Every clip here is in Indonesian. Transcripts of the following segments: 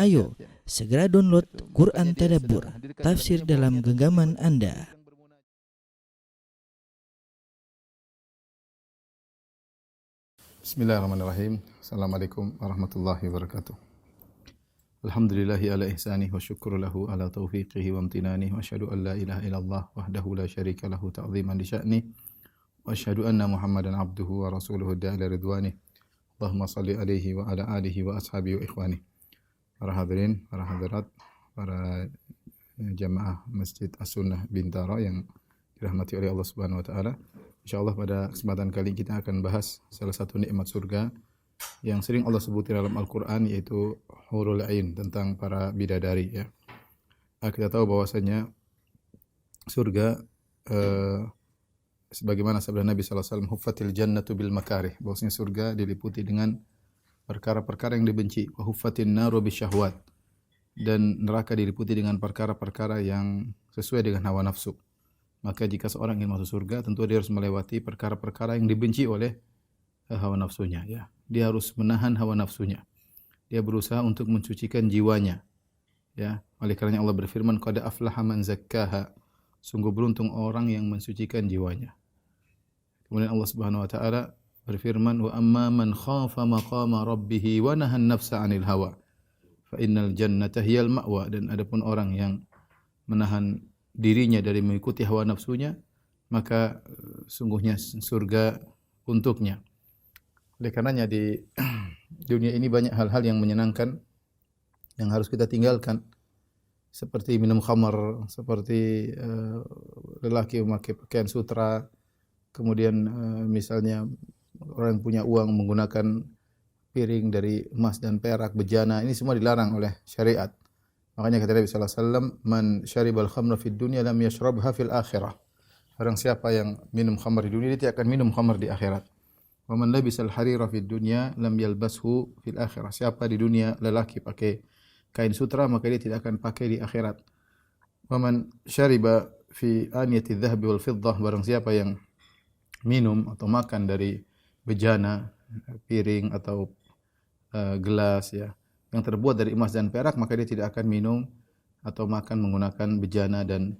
Ayo, segera download Quran Tadabbur, tafsir dalam genggaman Anda. Bismillahirrahmanirrahim. Assalamualaikum warahmatullahi wabarakatuh. Alhamdulillahi ala ihsanih wa syukru lahu ala taufiqihi wa amtinanih wa asyhadu an la ilaha illallah wahdahu la syarika lahu ta'ziman li sya'nih wa asyhadu anna Muhammadan abduhu wa rasuluhu da'ila ridwanih. Allahumma salli alaihi wa ala alihi wa ashabihi wa ikhwanih. Para hadirin, para hadirat, para jamaah Masjid As-Sunnah Bintaro yang dirahmati oleh Allah Subhanahu wa taala. Insyaallah pada kesempatan kali ini kita akan bahas salah satu nikmat surga yang sering Allah sebut dalam Al-Qur'an, yaitu hurul ain, tentang para bidadari ya. Kita tahu bahwasanya surga sebagaimana sabda Nabi sallallahu alaihi wasallam, huffatil jannatu bil makarih, bahwasanya surga diliputi dengan perkara-perkara yang dibenci, wa huffatin naru bisyahwat, dan neraka diliputi dengan perkara-perkara yang sesuai dengan hawa nafsu. Maka jika seorang ingin masuk surga, tentu dia harus melewati perkara-perkara yang dibenci oleh hawa nafsunya ya. Dia harus menahan hawa nafsunya. Dia berusaha untuk mensucikan jiwanya. Ya, oleh karenanya Allah berfirman, qad aflaha man zakkaha. Sungguh beruntung orang yang mensucikan jiwanya. Kemudian Allah Subhanahu wa taala berfirman, wa amma man khafa maqama rabbih wa nahan nafsa 'anil hawa fa innal jannata hiyal ma'wa. Dan adapun orang yang menahan dirinya dari mengikuti hawa nafsunya, maka sungguhnya surga untuknya. Oleh karenanya di dunia ini banyak hal-hal yang menyenangkan yang harus kita tinggalkan, seperti minum khamar, seperti lelaki memakai pakaian sutra, kemudian misalnya orang yang punya uang menggunakan piring dari emas dan perak, bejana, ini semua dilarang oleh syariat. Makanya kata Nabi sallallahu alaihi wasallam, man syaribal khamra fid dunya lam yashrabha fil akhirah. Orang siapa yang minum khamar di dunia, dia tidak akan minum khamar di akhirat. Wa man labisal harira fid dunya lam yalbashu fil akhirah. Siapa di dunia lelaki pakai kain sutra, maka dia tidak akan pakai di akhirat. Wa man syariba fi aniyati dzahab wal fiddah, barang siapa yang minum atau makan dari bejana, piring atau gelas ya, yang terbuat dari emas dan perak, maka dia tidak akan minum atau makan menggunakan bejana dan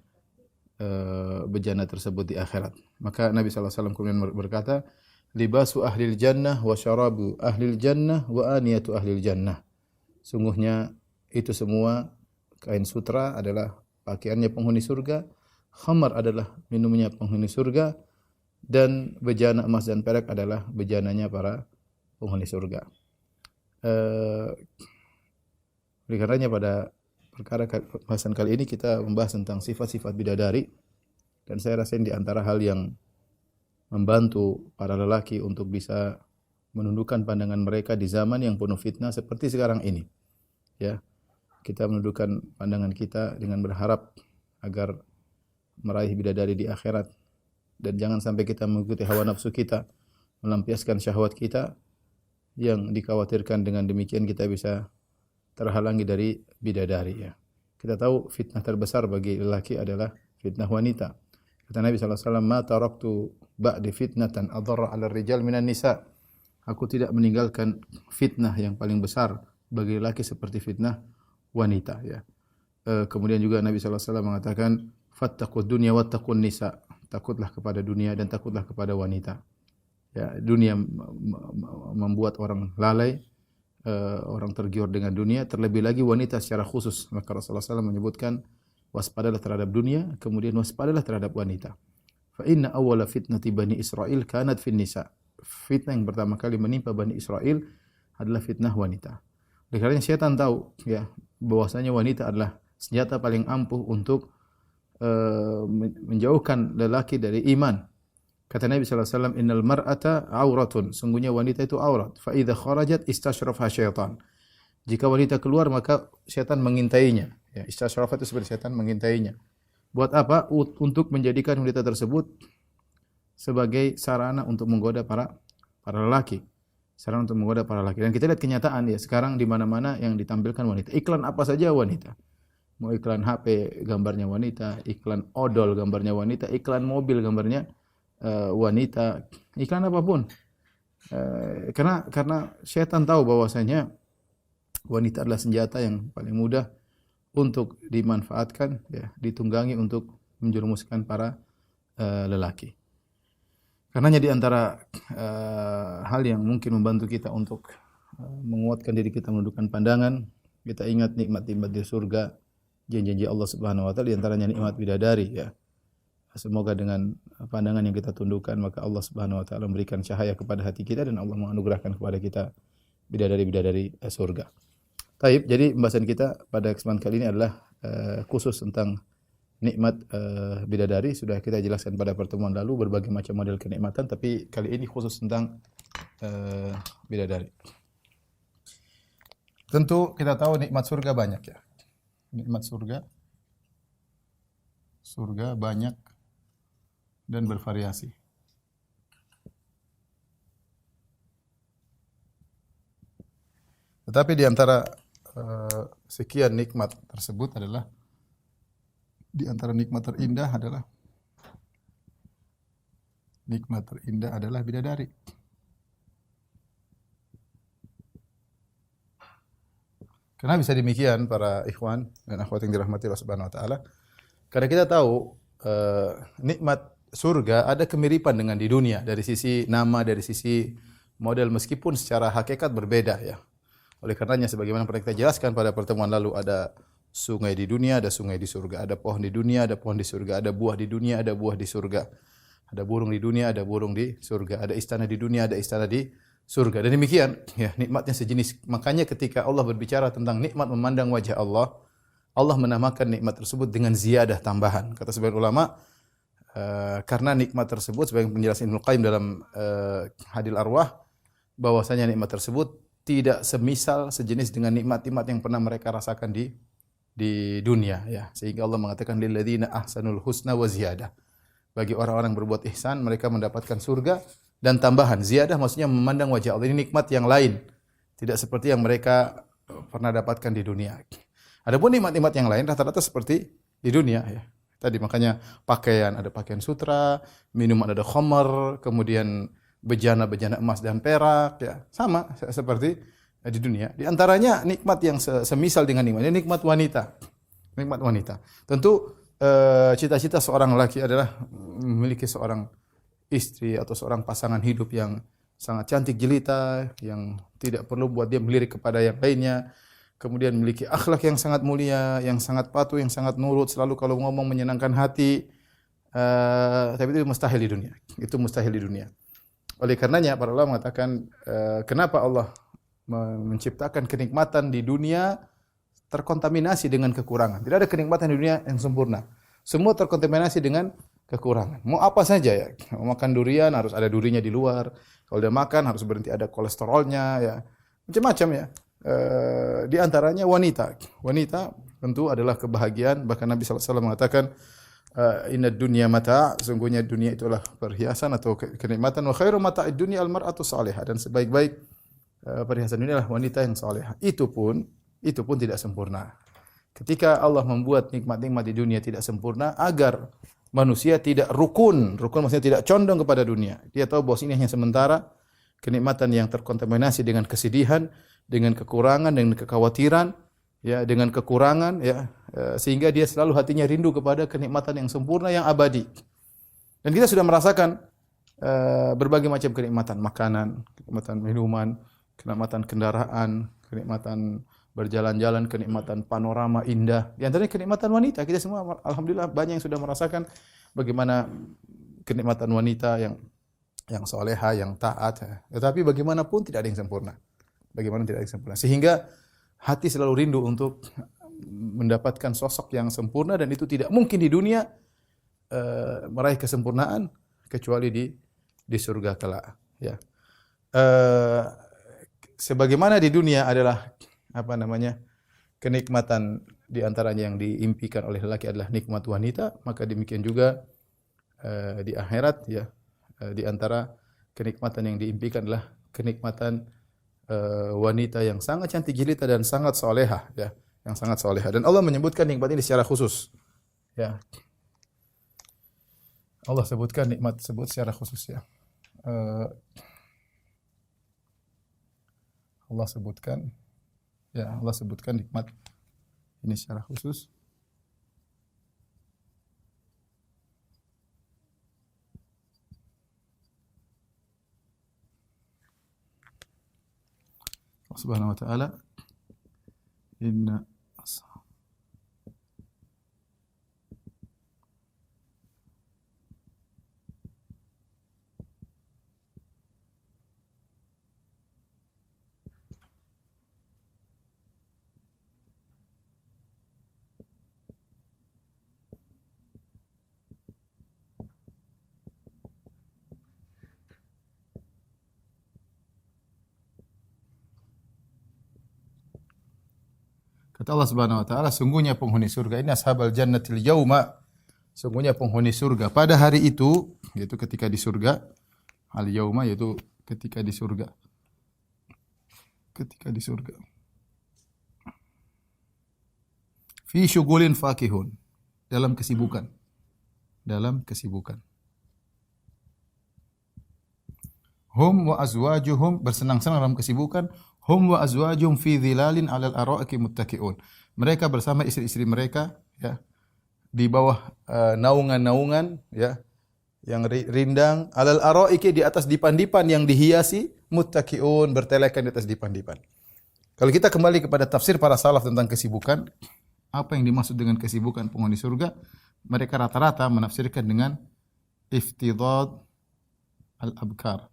bejana tersebut di akhirat. Maka Nabi sallallahu alaihi wasallam kemudian berkata, libasu ahlil jannah wa syarabu ahlil jannah wa aniyatu ahlil jannah. Sungguhnya itu semua kain sutra adalah pakaiannya penghuni surga, khamar adalah minumnya penghuni surga, dan bejana emas dan perak adalah bejananya para penghuni surga. Oleh karenanya pada perkara bahasan kali ini kita membahas tentang sifat-sifat bidadari, dan saya rasa ini di antara hal yang membantu para lelaki untuk bisa menundukkan pandangan mereka di zaman yang penuh fitnah seperti sekarang ini. Ya, kita menundukkan pandangan kita dengan berharap agar meraih bidadari di akhirat, dan jangan sampai kita mengikuti hawa nafsu kita, melampiaskan syahwat kita, yang dikhawatirkan dengan demikian kita bisa terhalangi dari bidadari ya. Kita tahu fitnah terbesar bagi lelaki adalah fitnah wanita. Kata Nabi sallallahu alaihi wasallam, "Ma taraktu ba'di fitnatan adarra 'ala ar-rijal minan nisa." Aku tidak meninggalkan fitnah yang paling besar bagi lelaki seperti fitnah wanita ya. Kemudian juga Nabi sallallahu alaihi wasallam mengatakan, "Fattaqud dunya wattaqun nisa." Takutlah kepada dunia dan takutlah kepada wanita. Ya, dunia membuat orang lalai, orang tergiur dengan dunia, terlebih lagi wanita secara khusus. Maka Rasulullah SAW menyebutkan, waspadalah terhadap dunia, kemudian waspadalah terhadap wanita. Fa inna awwala fitnati Bani Israil kanat fin nisa. Fitnah yang pertama kali menimpa Bani Israil adalah fitnah wanita. Oleh karena syaitan tahu ya bahwasanya wanita adalah senjata paling ampuh untuk menjauhkan lelaki dari iman. Kata Nabi sallallahu alaihi wasallam, innal mar'ata auratun, sungguhnya wanita itu aurat. Fa idza kharajat istashrafa syaitan. Jika wanita keluar maka syaitan mengintainya. Ya, istashrafa itu seperti syaitan mengintainya. Buat apa? Untuk menjadikan wanita tersebut sebagai sarana untuk menggoda para lelaki. Sarana untuk menggoda para lelaki. Dan kita lihat kenyataan ya, sekarang di mana-mana yang ditampilkan wanita. Iklan apa saja wanita. Mau iklan HP gambarnya wanita, iklan odol gambarnya wanita, iklan mobil gambarnya wanita, iklan apapun. Karena syaitan tahu bahwasanya Wanita adalah senjata yang paling mudah untuk dimanfaatkan, ya, ditunggangi untuk menjerumuskan para lelaki. Karenanya di antara hal yang mungkin membantu kita untuk menguatkan diri kita, menundukkan pandangan, kita ingat nikmat-nikmat di surga, janji-janji Allah Subhanahu wa taala, di antaranya nikmat bidadari, ya. Semoga dengan pandangan yang kita tundukkan maka Allah Subhanahu wa taala memberikan cahaya kepada hati kita dan Allah menganugerahkan kepada kita bidadari-bidadari surga. Taib, jadi pembahasan kita pada kesempatan kali ini adalah khusus tentang nikmat bidadari. Sudah kita jelaskan pada pertemuan lalu berbagai macam model kenikmatan, tapi kali ini khusus tentang bidadari. Tentu kita tahu nikmat surga banyak, ya. Nikmat surga banyak dan bervariasi. Tetapi di antara sekian nikmat tersebut adalah, di antara nikmat terindah adalah bidadari. Kenapa bisa demikian para ikhwan dan akhwat yang dirahmati Allah Subhanahu wa taala? Karena kita tahu nikmat surga ada kemiripan dengan di dunia dari sisi nama, dari sisi model, meskipun secara hakikat berbeda, ya. Oleh karenanya sebagaimana pernah kita jelaskan pada pertemuan lalu, ada sungai di dunia, ada sungai di surga, ada pohon di dunia, ada pohon di surga, ada buah di dunia, ada buah di surga. Ada burung di dunia, ada burung di surga, ada istana di dunia, ada istana di surga. Dan demikian, ya, nikmatnya sejenis. Makanya ketika Allah berbicara tentang nikmat memandang wajah Allah, Allah menamakan nikmat tersebut dengan ziyadah, tambahan. Kata sebagian ulama, karena nikmat tersebut, sebagai penjelasan Ibnu Qayyim dalam Hadil Arwah, bahwasanya nikmat tersebut tidak semisal, sejenis dengan nikmat-nikmat yang pernah mereka rasakan di dunia, ya. Sehingga Allah mengatakan lilladzina ahsanul husna wa ziyadah. Bagi orang-orang berbuat ihsan, mereka mendapatkan surga dan tambahan. Ziyadah maksudnya memandang wajah Allah. Ini nikmat yang lain, tidak seperti yang mereka pernah dapatkan di dunia. Adapun nikmat-nikmat yang lain rata-rata seperti di dunia, ya. Tadi makanya pakaian, ada pakaian sutra, minuman ada khamar, kemudian bejana-bejana emas dan perak, ya. Sama seperti di dunia. Di antaranya nikmat yang semisal dengan nikmat wanita. Nikmat wanita. Tentu cita-cita seorang lelaki adalah memiliki seorang istri atau seorang pasangan hidup yang sangat cantik jelita, yang tidak perlu buat dia melirik kepada yang lainnya. Kemudian memiliki akhlak yang sangat mulia, yang sangat patuh, yang sangat nurut, selalu kalau ngomong menyenangkan hati. Tapi itu mustahil di dunia. Itu mustahil di dunia. Oleh karenanya para ulama mengatakan, kenapa Allah menciptakan kenikmatan di dunia terkontaminasi dengan kekurangan. Tidak ada kenikmatan di dunia yang sempurna. Semua terkontaminasi dengan kekurangan. Mau apa saja, ya. Mau makan durian harus ada durinya di luar. Kalau dia makan harus berhenti ada kolesterolnya, ya. Macam-macam, ya. Di antaranya wanita. Wanita tentu adalah kebahagiaan. Bahkan Nabi SAW mengatakan, inna dunya mata', sungguhnya dunia itulah perhiasan atau kenikmatan. Wa khairu mata'id dunya al-mar'atu salihah, dan sebaik-baik perhiasan dunia adalah wanita yang salihah. Itu pun tidak sempurna. Ketika Allah membuat nikmat-nikmat di dunia tidak sempurna agar manusia tidak rukun maksudnya tidak condong kepada dunia. Dia tahu bahwa ini hanya sementara, kenikmatan yang terkontaminasi dengan kesedihan, dengan kekurangan, dengan kekhawatiran, ya, dengan kekurangan, ya, sehingga dia selalu hatinya rindu kepada kenikmatan yang sempurna, yang abadi. Dan kita sudah merasakan berbagai macam kenikmatan, makanan, kenikmatan minuman, kenikmatan kendaraan, kenikmatan berjalan-jalan, kenikmatan panorama indah. Di antaranya kenikmatan wanita. Kita semua alhamdulillah banyak yang sudah merasakan bagaimana kenikmatan wanita yang soleha, yang taat. Tetapi bagaimanapun tidak ada yang sempurna. Sehingga hati selalu rindu untuk mendapatkan sosok yang sempurna, dan itu tidak mungkin di dunia meraih kesempurnaan kecuali di surga kelak, ya. Sebagaimana di dunia adalah kenikmatan di antaranya yang diimpikan oleh lelaki adalah nikmat wanita, maka demikian juga di akhirat, ya, di antara kenikmatan yang diimpikan adalah kenikmatan wanita yang sangat cantik jelita dan sangat salehah, ya, yang sangat salehah. Dan Allah menyebutkan nikmat ini secara khusus, ya. Allah sebutkan nikmat tersebut secara khusus, ya. Allah sebutkan Ya, Allah sebutkan nikmat ini secara khusus. Allah Subhanahu wa taala inna Kata Allah Subhanahu wa taala, sungguhnya penghuni surga ini ashabal jannatil yauma, sungguhnya penghuni surga pada hari itu, yaitu ketika di surga, al yauma yaitu ketika di surga. Ketika di surga. Fi syughulin fakihun, dalam kesibukan. Dalam kesibukan. Hum wa azwajuhum, bersenang-senang dalam kesibukan. Hum wa azwajuhum fi dhilalin 'alal ara'iki muttaqi'un. Mereka bersama istri-istri mereka ya di bawah naungan-naungan ya yang rindang, 'alal ara'iki, di atas dipan-dipan yang dihiasi, muttaqi'un, bertelekan di atas dipan-dipan. Kalau kita kembali kepada tafsir para salaf tentang kesibukan, apa yang dimaksud dengan kesibukan penghuni surga? Mereka rata-rata menafsirkan dengan iftidad al-abkar,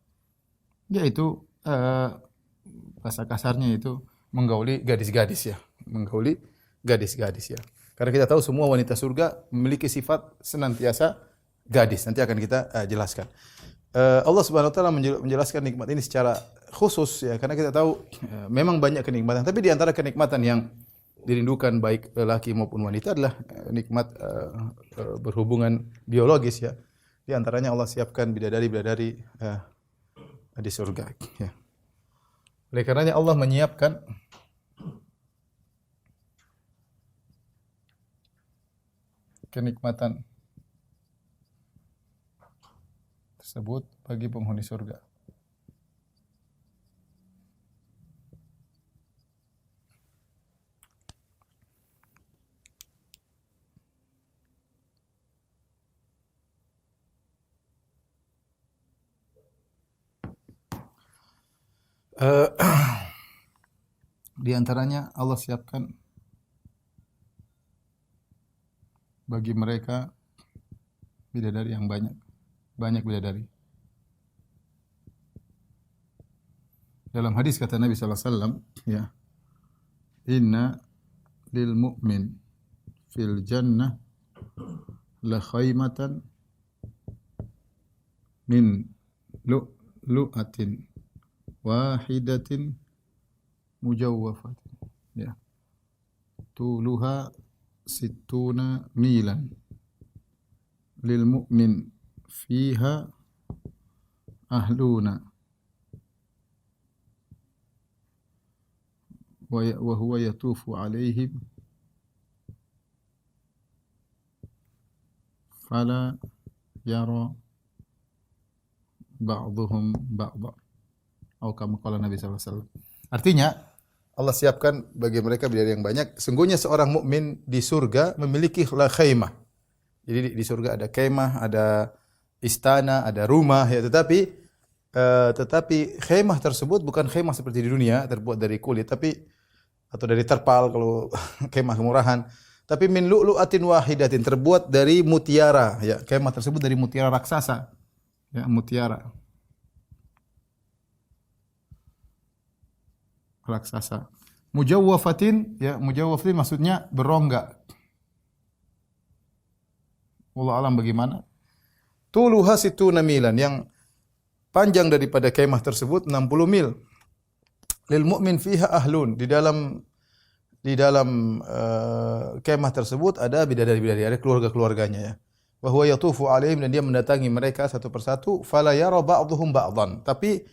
yaitu bahasa kasarnya itu menggauli gadis-gadis ya, menggauli gadis-gadis ya. Karena kita tahu semua wanita surga memiliki sifat senantiasa gadis. Nanti akan kita jelaskan. Allah Subhanahu wa taala menjelaskan nikmat ini secara khusus ya, karena kita tahu memang banyak kenikmatan, tapi di antara kenikmatan yang dirindukan baik lelaki maupun wanita adalah nikmat berhubungan biologis ya. Di antaranya Allah siapkan bidadari-bidadari di surga ya. Oleh karenanya Allah menyiapkan kenikmatan tersebut bagi penghuni surga. Di antaranya Allah siapkan bagi mereka bidadari yang banyak bidadari. Dalam hadis kata Nabi sallallahu alaihi wasallam ya, inna lil mu'min fil jannah la khaymatan min lu'atin wahidatin mujawwafatin ya, tuluha sittuna milan, lil mu'min fiha ahluna wa huwa yatufu alaihim fala yara ba'dhum ba'dha, atau kama qala Nabi sallallahu alaihi wasallam. Artinya Allah siapkan bagi mereka bidadari yang banyak. Sungguhnya seorang mukmin di surga memiliki khaymah. Jadi di surga ada kemah, ada istana, ada rumah ya, tetapi khaymah tersebut bukan khaymah seperti di dunia terbuat dari kulit atau dari terpal kalau kemah kemurahan, tapi min lu'lu'atin wahidatin, terbuat dari mutiara ya. Kemah tersebut dari mutiara raksasa. Ya, mutiara raksasa. Mujawwafatin ya, mujawwafatin maksudnya berongga. Wallahu alam bagaimana? Tuluha situna milan, yang panjang daripada kemah tersebut 60 mil. Lil mu'min fiha ahlun, di dalam kemah tersebut ada bidadari-bidadari, ada keluarga-keluarganya ya. Wa huwa yatufu alaihim, dan dia mendatangi mereka satu persatu. Fala yara ba'dhum ba'dhan, tapi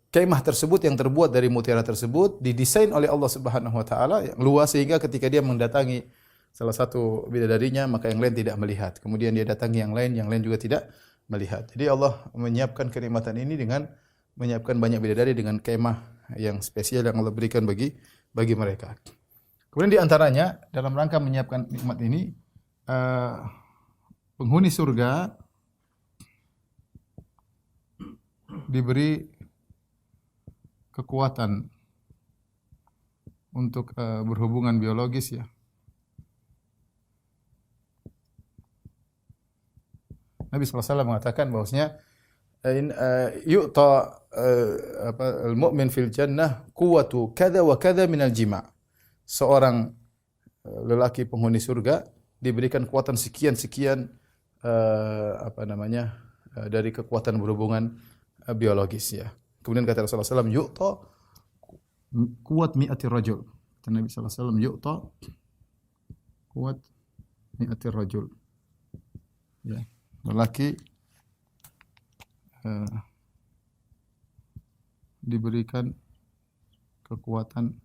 kemah tersebut yang terbuat dari mutiara tersebut didesain oleh Allah Subhanahu wa taala yang luas, sehingga ketika dia mendatangi salah satu bidadarinya maka yang lain tidak melihat. Kemudian dia datangi yang lain juga tidak melihat. Jadi Allah menyiapkan kenikmatan ini dengan menyiapkan banyak bidadari dengan kemah yang spesial yang Allah berikan bagi mereka. Kemudian di antaranya dalam rangka menyiapkan nikmat ini, penghuni surga diberi kekuatan untuk berhubungan biologis ya. Nabi SAW mengatakan bahwasanya yu'ta al-mu'min fil jannah quwwatu kadza wa kadza minal jima'. Seorang lelaki penghuni surga diberikan kekuatan sekian-sekian dari kekuatan berhubungan biologis ya. Kemudian kata Rasulullah SAW, yu'ta kuat mi'ati rajul. Kata Nabi SAW, yu'ta kuat mi'ati rajul. Ya, lelaki diberikan kekuatan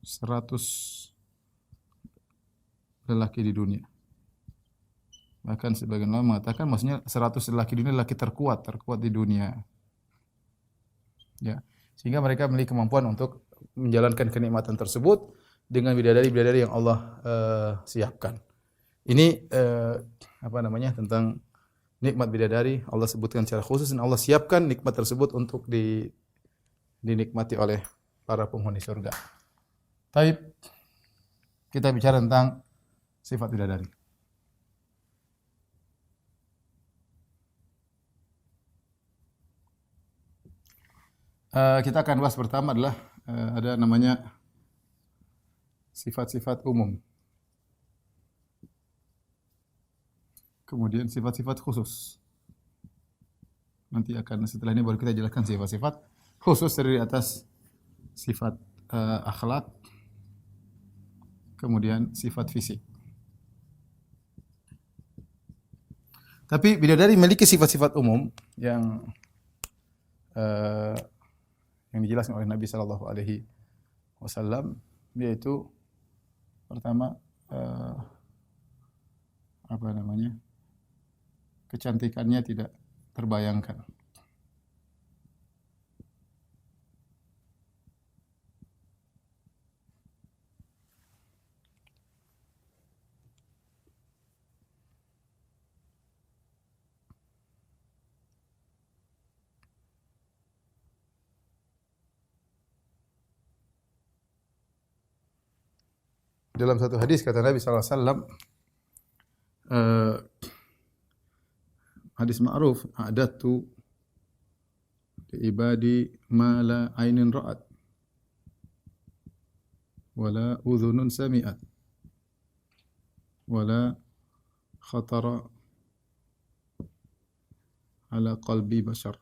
100 lelaki di dunia. Bahkan sebagian ulama mengatakan maksudnya 100 lelaki di dunia, lelaki terkuat di dunia. Ya, sehingga mereka memiliki kemampuan untuk menjalankan kenikmatan tersebut dengan bidadari-bidadari yang Allah siapkan. Ini tentang nikmat bidadari. Allah sebutkan secara khusus dan Allah siapkan nikmat tersebut untuk dinikmati oleh para penghuni surga. Taib, kita bicara tentang sifat bidadari. Kita akan bahas pertama adalah ada namanya sifat-sifat umum. Kemudian sifat-sifat khusus. Nanti setelah ini baru kita jelaskan sifat-sifat khusus dari atas sifat akhlak, kemudian sifat fisik. Tapi bidadari memiliki sifat-sifat umum yang dijelaskan oleh Nabi sallallahu alaihi wasallam, yaitu pertama kecantikannya tidak terbayangkan. Dalam satu hadis kata Nabi sallallahu alaihi wasallam, hadis ma'ruf, a'dadtu li ibadi ma la ainin ra'at wala udhunun sami'at wala khatara ala qalbi bashar.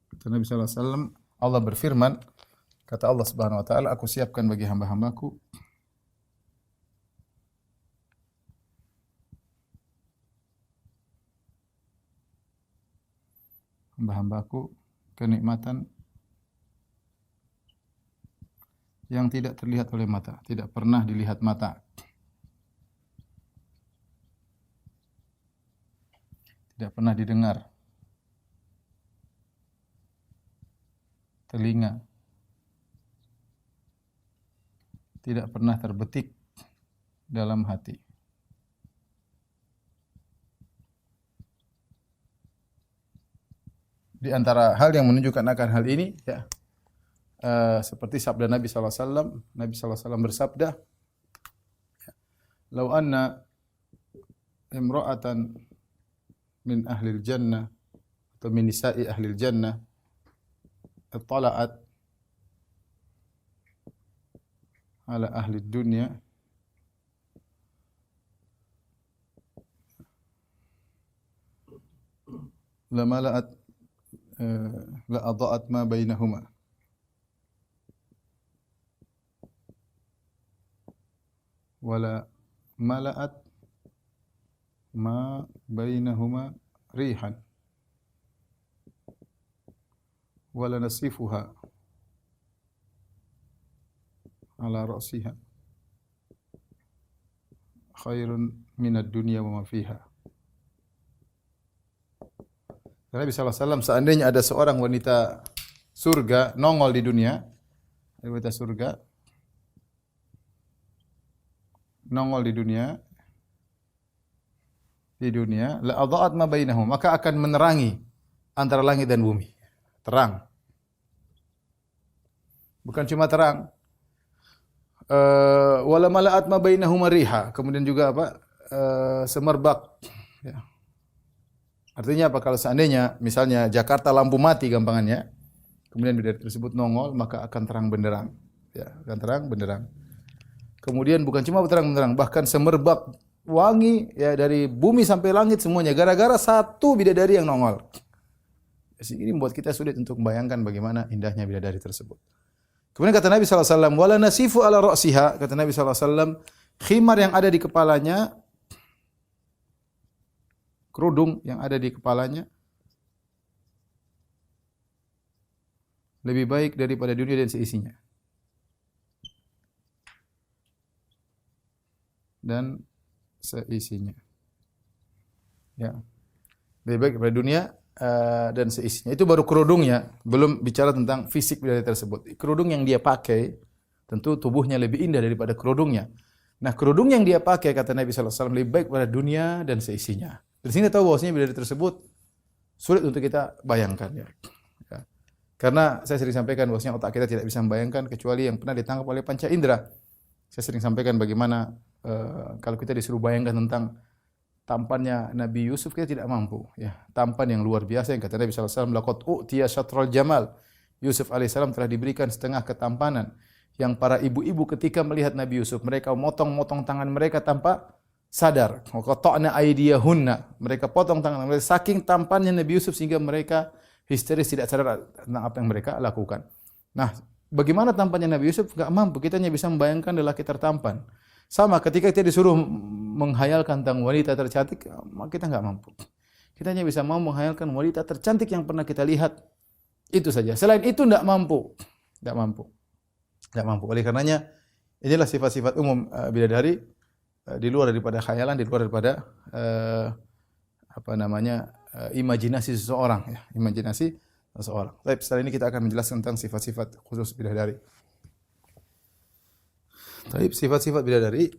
Kata Nabi sallallahu alaihi wasallam, Allah berfirman, kata Allah Subhanahu wa taala, aku siapkan bagi hamba-hambaku kenikmatan yang tidak terlihat oleh mata, tidak pernah dilihat mata, tidak pernah didengar telinga, tidak pernah terbetik dalam hati. Di antara hal yang menunjukkan akan hal ini ya, seperti sabda Nabi sallallahu alaihi wasallam. Nabi sallallahu alaihi wasallam bersabda, "Lau anna imra'atan min ahlil jannah atau min nisa'i ahlil jannah ittala'at ala ahli dunya lamala'at la adha'at ma bainahuma wala mala'at ma bainahuma rihan wala nasifuha ala ra'siha khairun minad dunya wa ma fiha." Nabi SAW, seandainya ada seorang wanita surga nongol di dunia, wanita surga nongol di dunia, la adha'at ma bainahum, maka akan menerangi antara langit dan bumi. Terang. Bukan cuma terang. Wala mala'at ma bainahum riha, kemudian juga apa? Semerbak. Ya. Artinya apa? Kalau seandainya misalnya Jakarta lampu mati gampangannya, kemudian bidadari tersebut nongol, maka akan terang benderang. Ya, akan terang benderang. Kemudian bukan cuma terang benderang, bahkan semerbak wangi ya dari bumi sampai langit semuanya gara-gara satu bidadari yang nongol. Ini membuat kita sulit untuk membayangkan bagaimana indahnya bidadari tersebut. Kemudian kata Nabi SAW, wala nasifu ala ra'siha, kata Nabi SAW, khimar yang ada di kepalanya, kerudung yang ada di kepalanya lebih baik daripada dunia dan seisinya. Dan seisinya. Ya. Lebih baik daripada dunia dan seisinya. Itu baru kerudungnya, belum bicara tentang fisik bidadari tersebut. Kerudung yang dia pakai, tentu tubuhnya lebih indah daripada kerudungnya. Nah, kerudung yang dia pakai, kata Nabi SAW, lebih baik pada dunia dan seisinya. Dari sini tahu bahwasanya bidadari tersebut sulit untuk kita bayangkan. Ya. Karena saya sering sampaikan bahwasanya otak kita tidak bisa membayangkan kecuali yang pernah ditangkap oleh panca indera. Saya sering sampaikan bagaimana kalau kita disuruh bayangkan tentang tampannya Nabi Yusuf, kita tidak mampu. Ya, tampan yang luar biasa yang kata Nabi SAW, laqad u'tiya syatral jamal. Yusuf alaihissalam telah diberikan setengah ketampanan. Yang para ibu-ibu ketika melihat Nabi Yusuf, mereka motong-motong tangan mereka tanpa sadar. Qata'na aydiyahunna. Mereka potong tangan mereka saking tampannya Nabi Yusuf sehingga mereka histeris tidak sadar tentang apa yang mereka lakukan. Nah, bagaimana tampannya Nabi Yusuf? Enggak mampu. Kita hanya bisa membayangkan lelaki tertampan. Sama ketika kita disuruh menghayalkan tentang wanita tercantik, kita enggak mampu. Kita hanya bisa mau menghayalkan wanita tercantik yang pernah kita lihat. Itu saja. Selain itu enggak mampu. Enggak mampu. Enggak mampu. Oleh karenanya inilah sifat-sifat umum bidadari, di luar daripada khayalan, di luar daripada imajinasi seseorang, ya, imajinasi seseorang. Baik, setelah ini kita akan menjelaskan tentang sifat-sifat khusus bidadari. Baik, sifat-sifat bidadari.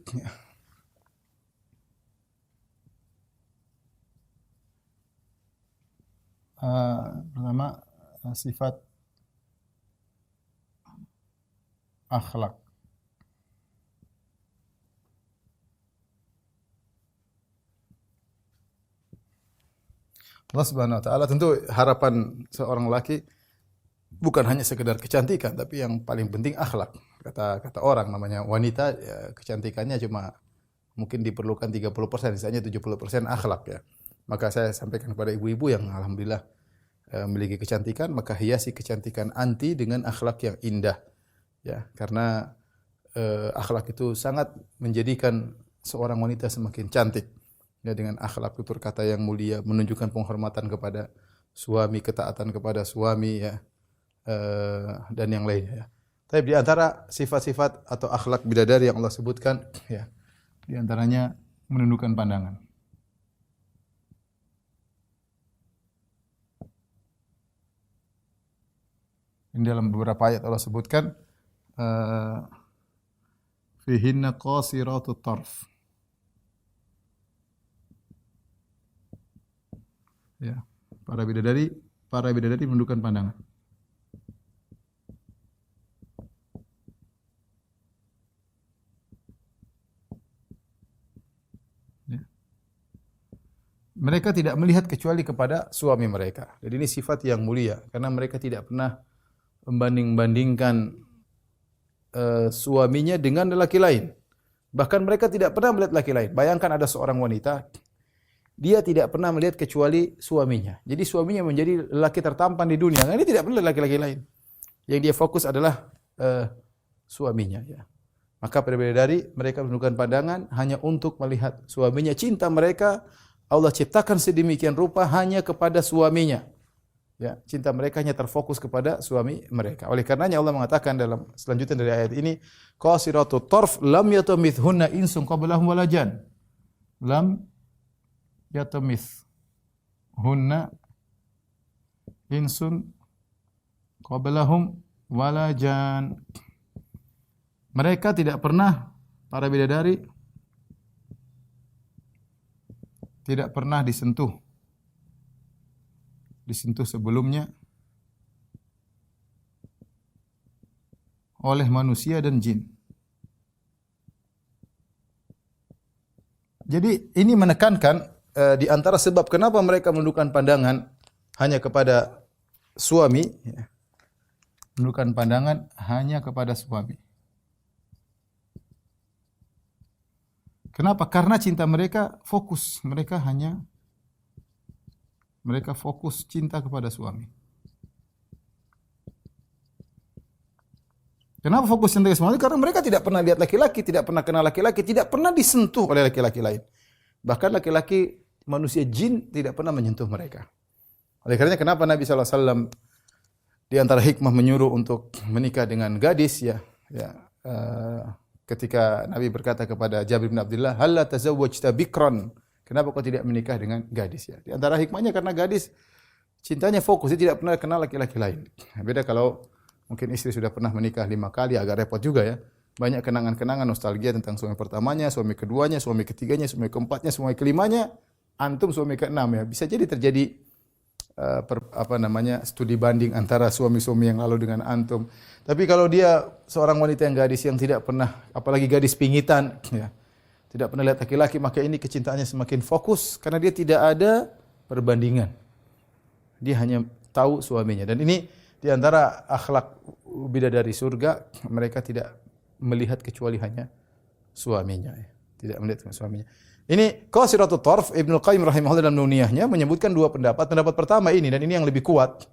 Pertama, sifat akhlak. Allah Subhanahu wa taala, tentu harapan seorang laki bukan hanya sekedar kecantikan, tapi yang paling penting akhlak. Kata orang namanya wanita, ya, kecantikannya cuma mungkin diperlukan 30%, sisanya 70% akhlak, ya. Maka saya sampaikan kepada ibu-ibu yang alhamdulillah memiliki kecantikan, maka hiasi kecantikan anti dengan akhlak yang indah. Ya, karena akhlak itu sangat menjadikan seorang wanita semakin cantik. Ya, dengan akhlak, tutur kata yang mulia, menunjukkan penghormatan kepada suami, ketaatan kepada suami, ya, dan yang lainnya. Ya. Tapi di antara sifat-sifat atau akhlak bidadari yang Allah sebutkan, ya, di antaranya menundukkan pandangan. Ini dalam beberapa ayat Allah sebutkan, fihinna qasiratut tarf. Ya, para bidadari menundukkan pandangan. Ya. Mereka tidak melihat kecuali kepada suami mereka. Jadi ini sifat yang mulia karena mereka tidak pernah membanding-bandingkan suaminya dengan lelaki lain. Bahkan mereka tidak pernah melihat laki lain. Bayangkan ada seorang wanita, dia tidak pernah melihat kecuali suaminya. Jadi suaminya menjadi lelaki tertampan di dunia. Ini tidak pernah laki-laki lain. Yang dia fokus adalah suaminya. Ya. Maka para bidadari mereka menundukkan pandangan hanya untuk melihat suaminya. Cinta mereka Allah ciptakan sedemikian rupa hanya kepada suaminya. Ya, cinta mereka hanya terfokus kepada suami mereka. Oleh karenanya Allah mengatakan dalam selanjutnya dari ayat ini, qasiratut tarf lam yatamithunna insun qablahum wala jan. Lam yatamith hunna insun qablahum wala jan. Mereka tidak pernah, para bidadari tidak pernah disentuh sebelumnya oleh manusia dan jin. Jadi ini menekankan di antara sebab kenapa mereka menundukkan pandangan hanya kepada suami, ya. Menundukkan pandangan hanya kepada suami. Kenapa? Karena cinta mereka fokus, mereka fokus cinta kepada suami. Kenapa fokus cinta kepada suami? Karena mereka tidak pernah lihat laki-laki, tidak pernah kenal laki-laki, tidak pernah disentuh oleh laki-laki lain. Bahkan laki-laki manusia jin tidak pernah menyentuh mereka. Oleh karenanya kenapa Nabi SAW di antara hikmah menyuruh untuk menikah dengan gadis, ketika Nabi berkata kepada Jabir bin Abdullah, "Halla tazawwajta bikran?" Kenapa kau tidak menikah dengan gadis, ya? Di antara hikmahnya karena gadis cintanya fokus, dia tidak pernah kenal laki-laki lain. Beda kalau mungkin istri sudah pernah menikah 5 kali, agak repot juga ya. Banyak kenangan-kenangan nostalgia tentang suami pertamanya, suami keduanya, suami ketiganya, suami keempatnya, suami kelimanya, antum suami keenam ya. Bisa jadi terjadi studi banding antara suami-suami yang lalu dengan antum. Tapi kalau dia seorang wanita yang gadis yang tidak pernah, apalagi gadis pingitan, ya, tidak pernah lihat laki-laki, maka ini kecintaannya semakin fokus karena dia tidak ada perbandingan. Dia hanya tahu suaminya. Dan ini di antara akhlak bidadari surga, mereka tidak melihat kecuali hanya suaminya, ya. Tidak melihat suaminya. Ini Qasiratut Tarf, Ibnu Qayyim rahimahullah dalam Nuniyahnya menyebutkan dua pendapat. Pendapat pertama ini dan ini yang lebih kuat.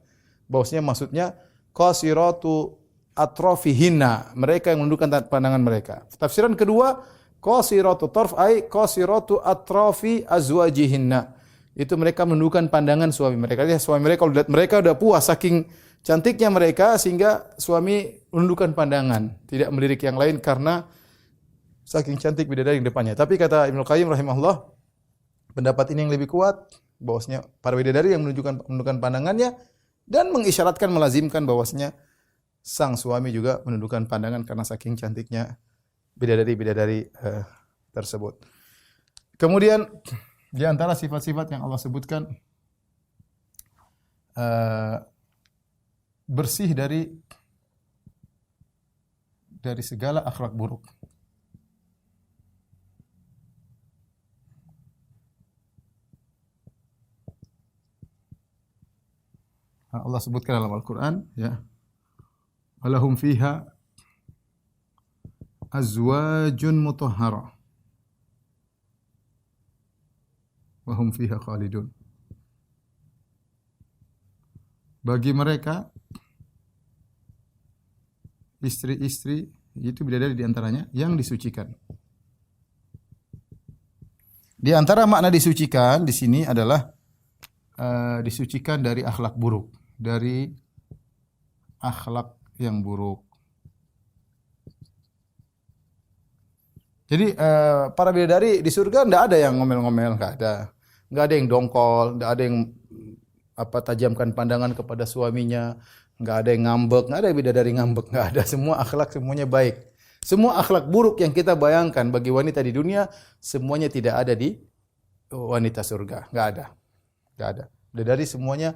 Bahwasanya maksudnya qasiratu atrafihinna, mereka yang menundukkan pandangan mereka. Tafsiran kedua, qasiratut tarf ay qasiratu atrafi azwajihinna. Itu mereka menundukkan pandangan suami mereka. Jadi suami mereka kalau lihat mereka udah puas saking cantiknya mereka sehingga suami menundukkan pandangan, tidak melirik yang lain karena saking cantik bidadari di depannya. Tapi kata Ibnu Qayyim rahimahullah, pendapat ini yang lebih kuat, bahwasanya para bidadari yang menundukkan pandangannya dan mengisyaratkan melazimkan bahwasanya sang suami juga menundukkan pandangan karena saking cantiknya bidadari-bidadari tersebut. Kemudian di antara sifat-sifat yang Allah sebutkan bersih dari segala akhlak buruk. Allah sebutkan dalam Al-Qur'an, ya. Walahum fiha azwajun mutahhara wa hum fiha khalidun. Bagi mereka istri-istri itu bidadari di antaranya yang disucikan. Di antara makna disucikan di sini adalah disucikan dari akhlak buruk, dari akhlak yang buruk. Jadi para bidadari di surga enggak ada yang ngomel-ngomel, enggak ada. Enggak ada yang dongkol, enggak ada yang tajamkan pandangan kepada suaminya, enggak ada yang ngambek, enggak ada bidadari ngambek, enggak ada. Semua akhlak semuanya baik. Semua akhlak buruk yang kita bayangkan bagi wanita di dunia semuanya tidak ada di wanita surga, enggak ada. Enggak ada. Bidadari semuanya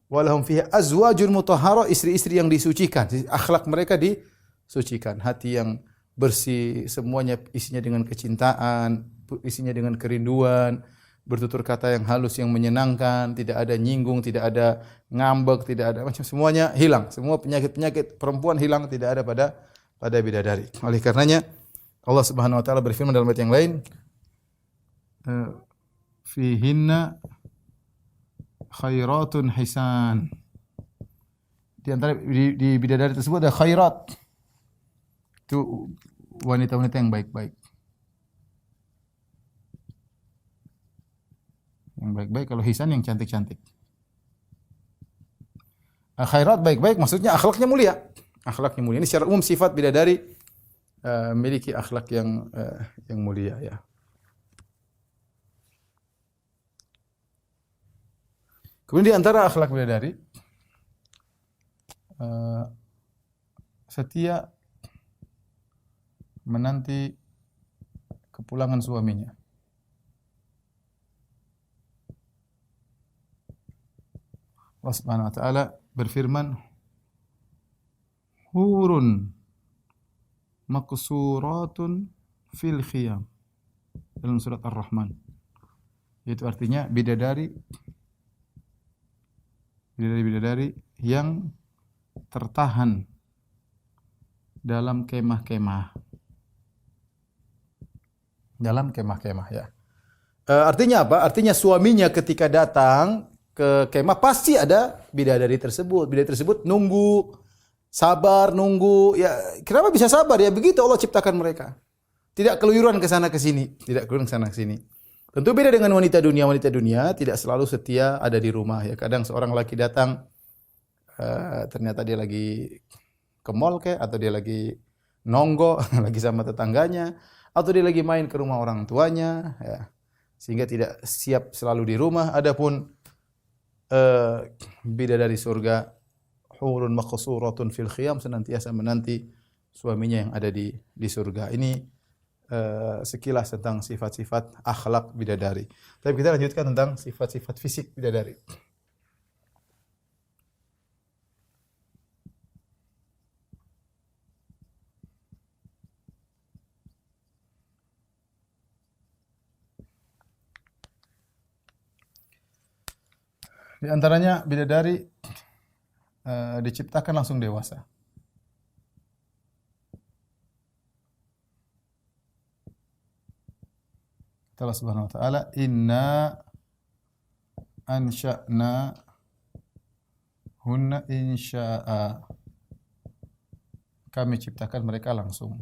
walahum fiha azwajun mutahhara, istri-istri yang disucikan, akhlak mereka disucikan, hati yang bersih, semuanya isinya dengan kecintaan, isinya dengan kerinduan, bertutur kata yang halus yang menyenangkan, tidak ada nyinggung, tidak ada ngambek, tidak ada macam, semuanya hilang, semua penyakit-penyakit perempuan hilang, tidak ada pada bidadari. Oleh karenanya Allah Subhanahu wa taala berfirman dalam ayat yang lain, fihinna khairatun hisan. Di antara di bidadari tersebut ada khairat. Itu wanita-wanita yang baik-baik. Yang baik-baik, kalau hisan yang cantik-cantik. Khairat baik-baik maksudnya akhlaknya mulia. Akhlaknya mulia. Ini secara umum sifat bidadari memiliki akhlak yang mulia, ya. Kemudian di antara akhlak bidadari setia menanti kepulangan suaminya. Allah Subhanahu wa taala berfirman, hurun maqsuratun fil khiyam, dalam surat Ar-Rahman. Itu artinya bidadari yang tertahan dalam kemah-kemah. Dalam kemah-kemah ya. Artinya apa? Artinya suaminya ketika datang ke kemah pasti ada bidadari tersebut. Bidadari tersebut nunggu, sabar nunggu. Ya, kenapa bisa sabar? Ya begitu Allah ciptakan mereka. Tidak keluyuran ke sana ke sini, tidak keluyuran ke sana ke sini. Tentu beda dengan wanita dunia. Wanita dunia tidak selalu setia ada di rumah ya. Kadang seorang laki datang ternyata dia lagi ke mall atau dia lagi nonggo lagi sama tetangganya atau dia lagi main ke rumah orang tuanya ya. Sehingga tidak siap selalu di rumah. Adapun bidadari surga hurun maqsuratun fil khiyam, senantiasa menanti suaminya yang ada di surga. Ini sekilas tentang sifat-sifat akhlak bidadari. Tapi kita lanjutkan tentang sifat-sifat fisik bidadari. Di antaranya bidadari diciptakan langsung dewasa. Allah Subhanahu wa taala, inna ansha'na hunna insya'a. Kami ciptakan mereka langsung.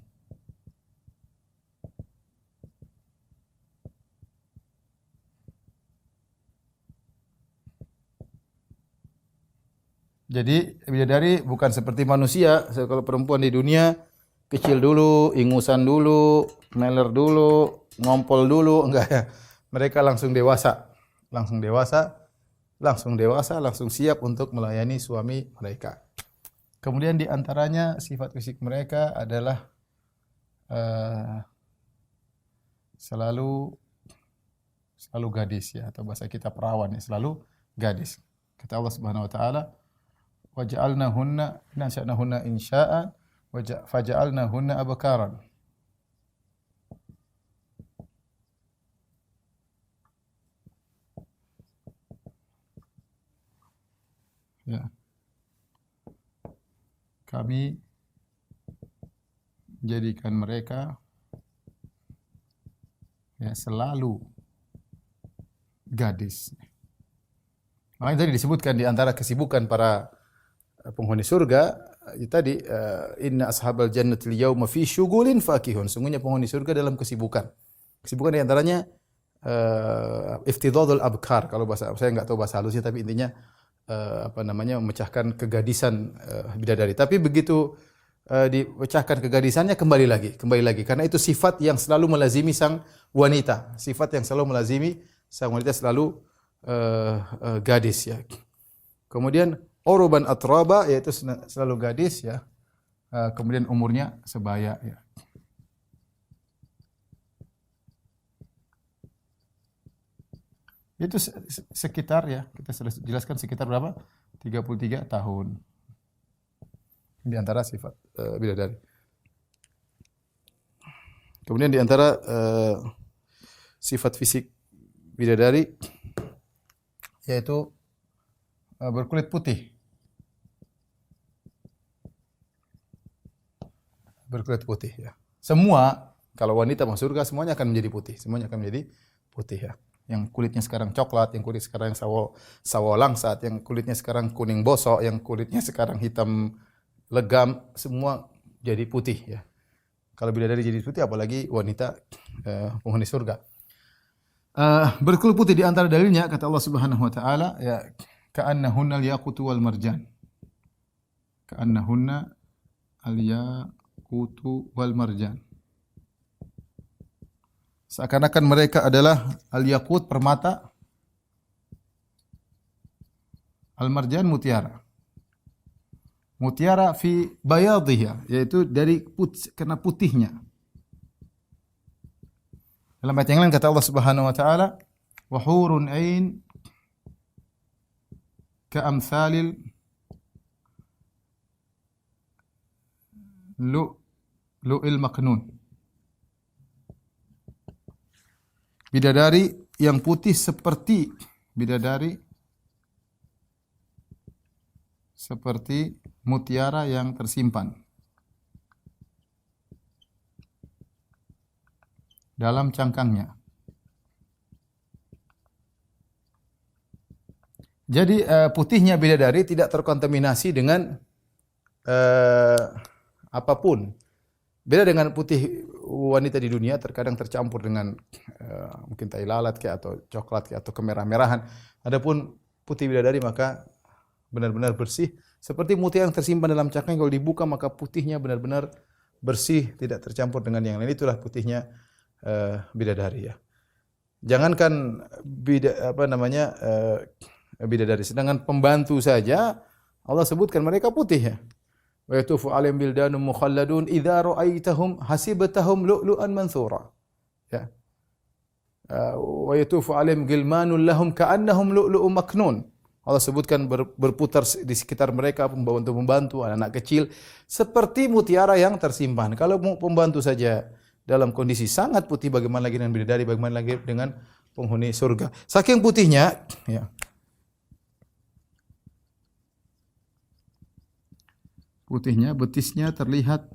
Jadi bidadari bukan seperti manusia. Kalau perempuan di dunia kecil dulu, ingusan dulu, meler dulu, ngompol dulu, enggak ya. Mereka langsung dewasa, langsung siap untuk melayani suami mereka. Kemudian di antaranya sifat fisik mereka adalah selalu gadis ya, atau bahasa kita perawan ya, selalu gadis. Kata Allah Subhanahu wa taala, waja'alnahunna nasya'nahunna insya'a faja'alnahunna abkaran. Ya. Kami jadikan mereka ya selalu gadis. Makanya tadi disebutkan di antara kesibukan para penghuni surga tadi inna ashabal jannati al-yauma fi syughulin fakihun. Sungguhnya penghuni surga dalam kesibukan. Kesibukan di antaranya iftidadul abkar. Kalau bahasa saya enggak tahu bahasa halusnya, tapi intinya memecahkan kegadisan bidadari. Tapi begitu dipecahkan kegadisannya kembali lagi karena itu sifat yang selalu melazimi sang wanita. Sifat yang selalu melazimi sang wanita selalu gadis ya. Kemudian uruban atraba, yaitu selalu gadis ya. Kemudian umurnya sebaya ya. Itu sekitar ya, kita sudah jelaskan sekitar berapa? 33 tahun. Di antara sifat bidadari. Kemudian di antara sifat fisik bidadari yaitu berkulit putih. Berkulit putih ya. Semua kalau wanita masuk surga semuanya akan menjadi putih, ya. Yang kulitnya sekarang coklat, yang kulit sekarang sawo langsat, yang kulitnya sekarang kuning bosok, yang kulitnya sekarang hitam legam, semua jadi putih ya. Kalau bidadari jadi putih, apalagi wanita penghuni surga. Berkulit putih di antara dalilnya kata Allah Subhanahu wa taala ya, ka'annahunna al-yaqutu wal marjan. Ka'annahunna al-yaqutu wal marjan. Seakan-akan mereka adalah al-yaqut, permata, Al-marjan mutiara. Mutiara fi bayadhiha, yaitu dari karena putihnya. Dalam ayat yang lain kata Allah Subhanahu wa taala, "Wa hurun 'ain ka'amsalil lu'il maknun." Bidadari yang putih seperti mutiara yang tersimpan dalam cangkangnya. Jadi putihnya bidadari tidak terkontaminasi dengan apapun. Beda dengan putih wanita di dunia, terkadang tercampur dengan mungkin tai lalat atau coklat atau kemerah-merahan. Adapun putih bidadari maka benar-benar bersih, seperti mutiara yang tersimpan dalam cangkang, kalau dibuka maka putihnya benar-benar bersih, tidak tercampur dengan yang lain. Itulah putihnya bidadari ya. Jangankan bidadari, sedangkan pembantu saja Allah sebutkan mereka putih ya. Wa yatufu 'alaihim bildanun mukhalladun idza ra'aitahum hasibtahum lu'lu'an mansura. Ya. Wa yatufu 'alaihim gilmanun lahum ka'annahum lu'lu'un maknun. Allah sebutkan berputar di sekitar mereka pembantu-pembantu, anak-anak kecil seperti mutiara yang tersimpan. Kalau pembantu saja dalam kondisi sangat putih, bagaimana lagi dengan bidadari, bagaimana lagi dengan penghuni surga. Saking putihnya ya. Putihnya, betisnya terlihat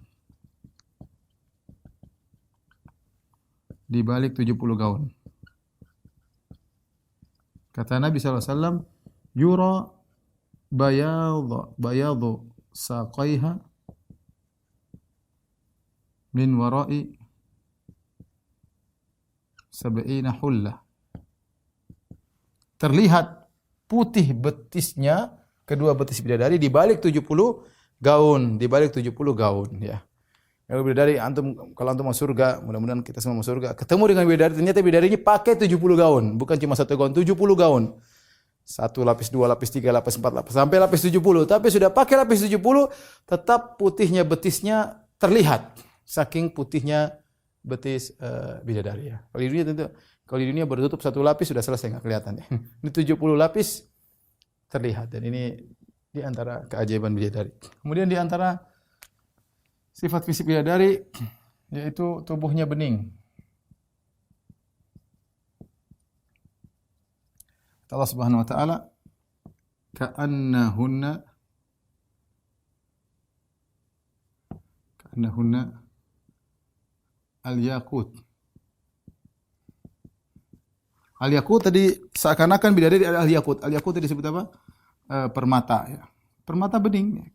di balik 70 gaun. Kata Nabi SAW, yura bayadu saqaiha min warai sab'ina hullah. Terlihat putih betisnya, kedua betis bidadari di balik 70 gaun, ya. Kalau bidadari kalau antum masuk surga, mudah-mudahan kita semua masuk surga, ketemu dengan bidadari, ternyata bidadarinya pakai 70 gaun, bukan cuma satu gaun, 70 gaun. Satu lapis, dua lapis, tiga lapis, empat lapis, sampai lapis 70. Tapi sudah pakai lapis 70, tetap putihnya betisnya terlihat. Saking putihnya betis bidadari ya. Kalau di dunia bertutup satu lapis sudah selesai, enggak kelihatan ya. Ini 70 lapis terlihat, dan ini di antara keajaiban bidadari. Kemudian di antara sifat fisik bidadari yaitu tubuhnya bening. Allah Subhanahu wa taala, ka'annahunna al-yaqut. Al-yaqut tadi seakan-akan bidadari adalah al-yaqut. Al-yaqut tadi disebut apa? Permata ya. Permata bening.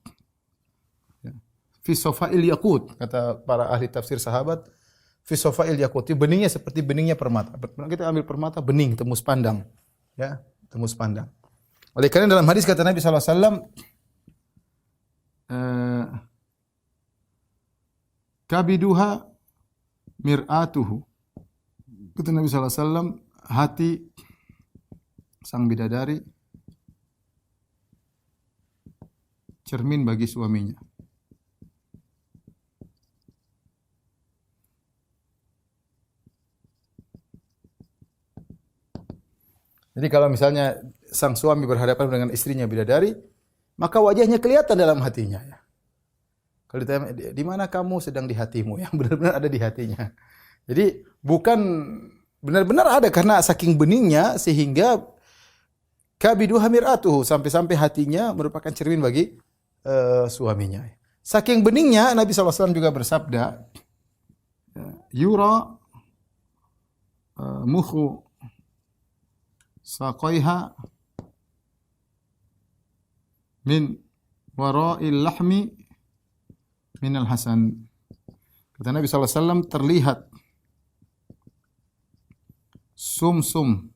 Ya. Fi safail yaqut, kata para ahli tafsir sahabat, fi safail yaqut, beningnya seperti beningnya permata. Kita ambil permata bening, tembus pandang. Ya, tembus pandang. Oleh karena dalam hadis kata Nabi sallallahu alaihi wasallam, kabiduha mir'atuhu. Kata Nabi sallallahu alaihi wasallam, hati sang bidadari cermin bagi suaminya. Jadi kalau misalnya sang suami berhadapan dengan istrinya bidadari, maka wajahnya kelihatan dalam hatinya ya. Kalau ditanya, di mana kamu, sedang di hatimu, yang benar-benar ada di hatinya. Jadi bukan benar-benar ada, karena saking beningnya sehingga kabiduha mir'atuhu, sampai-sampai hatinya merupakan cermin bagi suaminya. Saking beningnya Nabi SAW juga bersabda, yura mukhu saqaiha min wara'il lahmi minal hasan. Kata Nabi SAW, terlihat sum-sum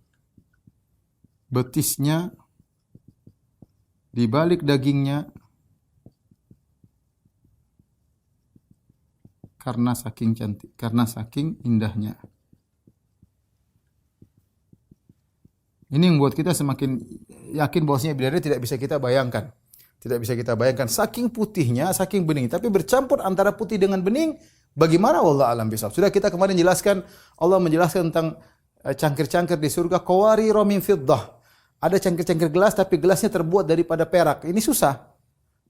betisnya di balik dagingnya karena saking cantik, karena saking indahnya. Ini yang membuat kita semakin yakin bahwasanya bidadari tidak bisa kita bayangkan. Tidak bisa kita bayangkan saking putihnya, saking bening, tapi bercampur antara putih dengan bening. Bagaimana wallahu alam bisawab. Sudah kita kemarin jelaskan, Allah menjelaskan tentang cangkir-cangkir di surga, qawarira min fiddah. Ada cangkir-cangkir gelas tapi gelasnya terbuat daripada perak. Ini susah.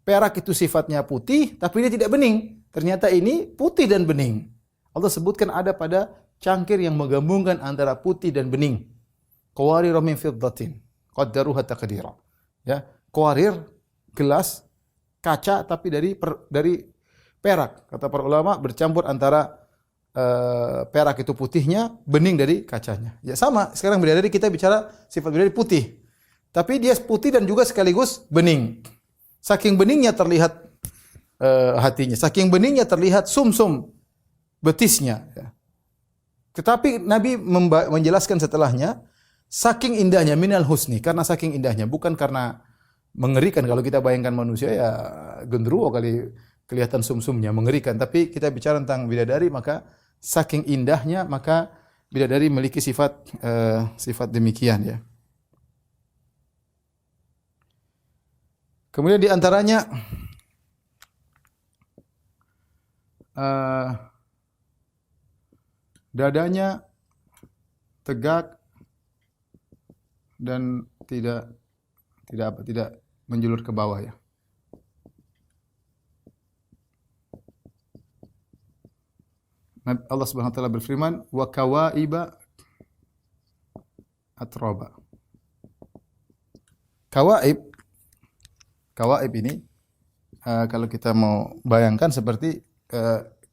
Perak itu sifatnya putih tapi dia tidak bening. Ternyata ini putih dan bening. Allah sebutkan ada pada cangkir yang menggabungkan antara putih dan bening. Qawarira min fiddatin qaddaruha taqdira. Ya, qawarir gelas kaca tapi dari perak. Kata para ulama bercampur antara perak itu putihnya, bening dari kacanya. Ya sama, sekarang bidadari kita bicara sifat bidadari putih. Tapi dia putih dan juga sekaligus bening. Saking beningnya terlihat hatinya, saking beningnya terlihat sumsum betisnya. Ya. Tetapi Nabi menjelaskan setelahnya, saking indahnya minal husni, karena saking indahnya, bukan karena mengerikan. Kalau kita bayangkan manusia ya genderuwo kali kelihatan sumsumnya mengerikan. Tapi kita bicara tentang bidadari, maka saking indahnya maka bidadari memiliki sifat demikian ya. Kemudian di antaranya dadanya tegak dan tidak menjulur ke bawah ya. Allah Subhanahu wa taala berfirman, wa kawaiba atraba. Kawaib ini kalau kita mau bayangkan seperti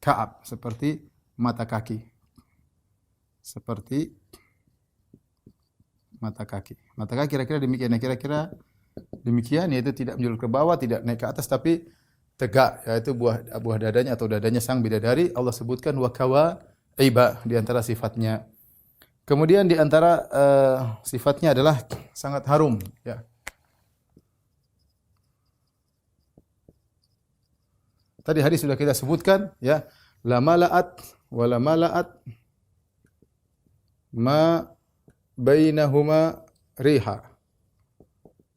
Ka'ab, seperti mata kaki. Seperti mata kaki. Mata kaki kira-kira demikian. Kira-kira demikian, yaitu tidak menjulur ke bawah, tidak naik ke atas, tapi tegak, yaitu buah dadanya atau dadanya sang bidadari. Allah sebutkan wa kawaiba di antara sifatnya. Kemudian di antara sifatnya adalah sangat harum. Ya. Tadi hadis sudah kita sebutkan, ya, la mala'at wa la mala'at ma bainahuma riha,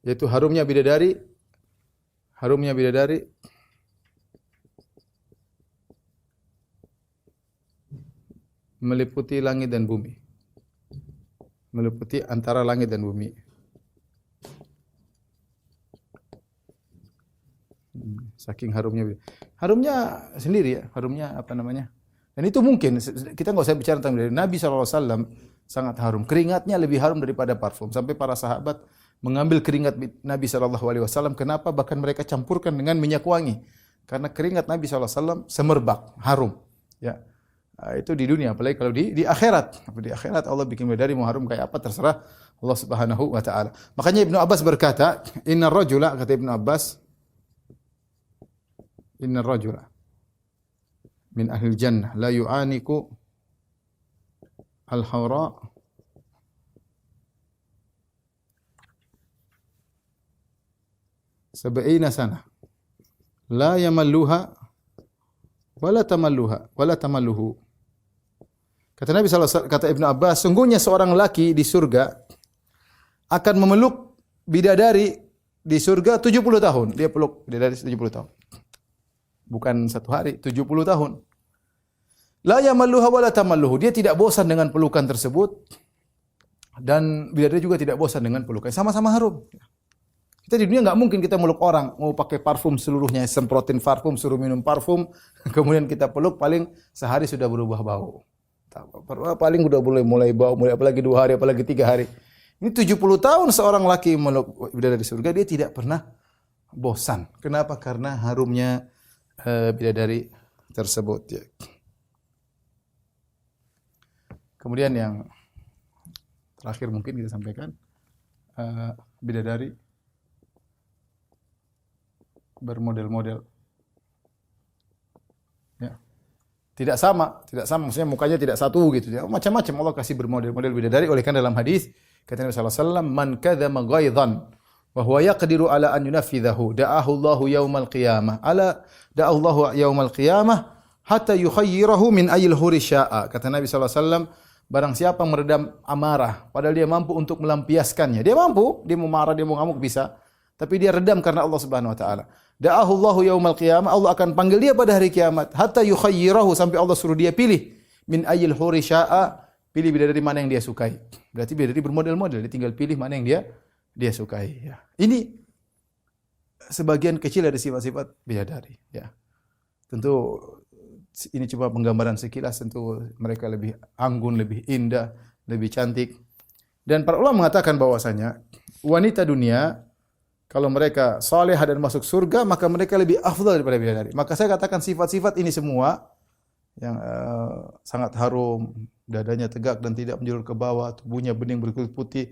yaitu harumnya bidadari meliputi langit dan bumi, meliputi antara langit dan bumi. Saking harumnya sendiri ya, harumnya apa namanya? Dan itu mungkin kita nggak usah bicara tentang Nabi SAW sangat harum. Keringatnya lebih harum daripada parfum. Sampai para sahabat mengambil keringat Nabi SAW. Kenapa? Bahkan mereka campurkan dengan minyak wangi. Karena keringat Nabi SAW semerbak, harum. Ya, itu di dunia. Apalagi kalau di akhirat. Di akhirat Allah bikin bidadari mau harum kayak apa terserah Allah Subhanahu wa taala. Makanya Ibnu Abbas berkata, "Innar rajula," kata Ibnu Abbas, "Innar rajula min ahlil jannah la yu'aniku al-hawra sab'ina sana la yamalluha wala tamalluhu." Kata Nabi SAW, kata Ibnu Abbas, sungguhnya seorang laki di surga akan memeluk bidadari di surga 70 tahun. Dia peluk bidadari 70 tahun. Bukan satu hari, 70 tahun. La yamalluha wala tamalluhu. Dia tidak bosan dengan pelukan tersebut. Dan bidadari juga tidak bosan dengan pelukan. Sama-sama harum. Kita di dunia enggak mungkin kita meluk orang, mau pakai parfum seluruhnya, semprotin parfum, suruh minum parfum, kemudian kita peluk, paling sehari sudah berubah bau. Paling udah mulai bau, apalagi 2 hari, apalagi 3 hari. Ini 70 tahun seorang laki meluk bidadari surga, dia tidak pernah bosan. Kenapa? Karena harumnya bidadari tersebut. Ya. Kemudian yang terakhir mungkin kita sampaikan, bidadari bermodel-model. Ya. Tidak sama, maksudnya mukanya tidak satu gitu ya. Macam-macam Allah kasih bermodel-model bidadari. Oleh karena dalam hadis kata Nabi sallallahu alaihi wasallam, "Man kadzama ghaidhan wa huwa yaqdiru ala an yunafidhahu, da'ahu Allahu yaumal qiyamah. Da'ahu Allahu yaumal qiyamah hatta yukhayyirahu min ayil huri sya'a." Kata Nabi sallallahu alaihi wasallam, Barang siapa meredam amarah, padahal dia mampu untuk melampiaskannya. Dia mampu, dia mau marah, dia mau ngamuk bisa. Tapi dia redam karena Allah Subhanahu wa taala. Da'ahu Allahu yaumal qiyamah, Allah akan panggil dia pada hari kiamat. Hatta yukhayyirahu, sampai Allah suruh dia pilih. Min ayyil huri sya'a, pilih bidadari mana yang dia sukai. Berarti bidadari bermodel-model, dia tinggal pilih mana yang dia sukai. Ya. Ini sebagian kecil dari sifat-sifat bidadari. Ya. Tentu ini cuma penggambaran sekilas, tentu mereka lebih anggun, lebih indah, lebih cantik. Dan para ulama mengatakan bahwasanya wanita dunia kalau mereka salehah dan masuk surga, maka mereka lebih afdal daripada bidadari. Maka saya katakan sifat-sifat ini semua yang sangat harum, dadanya tegak dan tidak menjulur ke bawah, tubuhnya bening berkulit putih,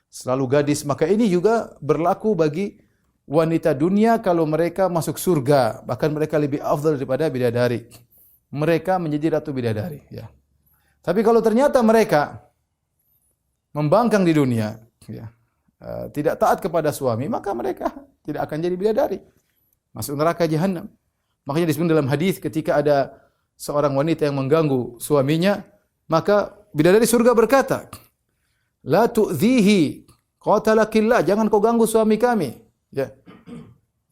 selalu gadis, maka ini juga berlaku bagi wanita dunia kalau mereka masuk surga, bahkan mereka lebih afdal daripada bidadari. Mereka menjadi ratu bidadari, ya. Tapi kalau ternyata mereka membangkang di dunia, ya, tidak taat kepada suami, maka mereka tidak akan jadi bidadari, masuk neraka jahanam. Makanya disebut dalam hadis ketika ada seorang wanita yang mengganggu suaminya, maka bidadari surga berkata, "La tu'dhihi, qatalakillah, jangan kau ganggu suami kami." Ya.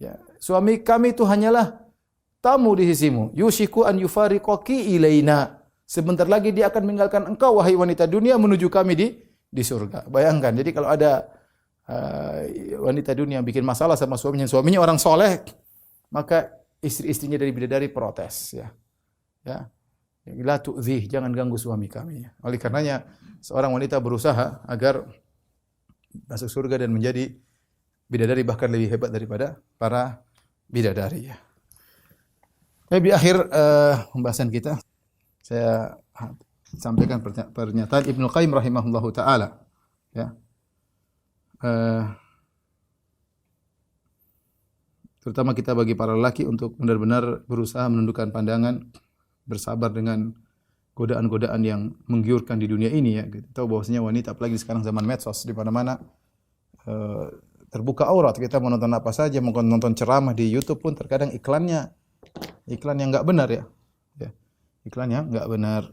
Ya, suami kami itu hanyalah tamu di sisimu. Yushiku an yufariqaki ilaina. Sebentar lagi dia akan meninggalkan engkau wahai wanita dunia menuju kami di surga. Bayangkan, jadi kalau ada wanita dunia yang bikin masalah sama suaminya orang soleh, maka istri-istrinya dari bidadari protes, ya. Ya. La tu'dhih, jangan ganggu suami kami. Oleh karenanya seorang wanita berusaha agar masuk surga dan menjadi bidadari, bahkan lebih hebat daripada para bidadari, ya. Di akhir pembahasan kita, saya sampaikan pernyataan Ibnu Qayyim rahimahullahu taala, ya. Terutama kita bagi para lelaki untuk benar-benar berusaha menundukkan pandangan, bersabar dengan godaan-godaan yang menggiurkan di dunia ini, ya. Kita tahu bahwasanya wanita, apalagi sekarang zaman medsos, di mana-mana terbuka aurat. Kita mau nonton apa saja, mau nonton ceramah di YouTube pun terkadang iklan yang enggak benar, ya. Ya. Iklan yang enggak benar.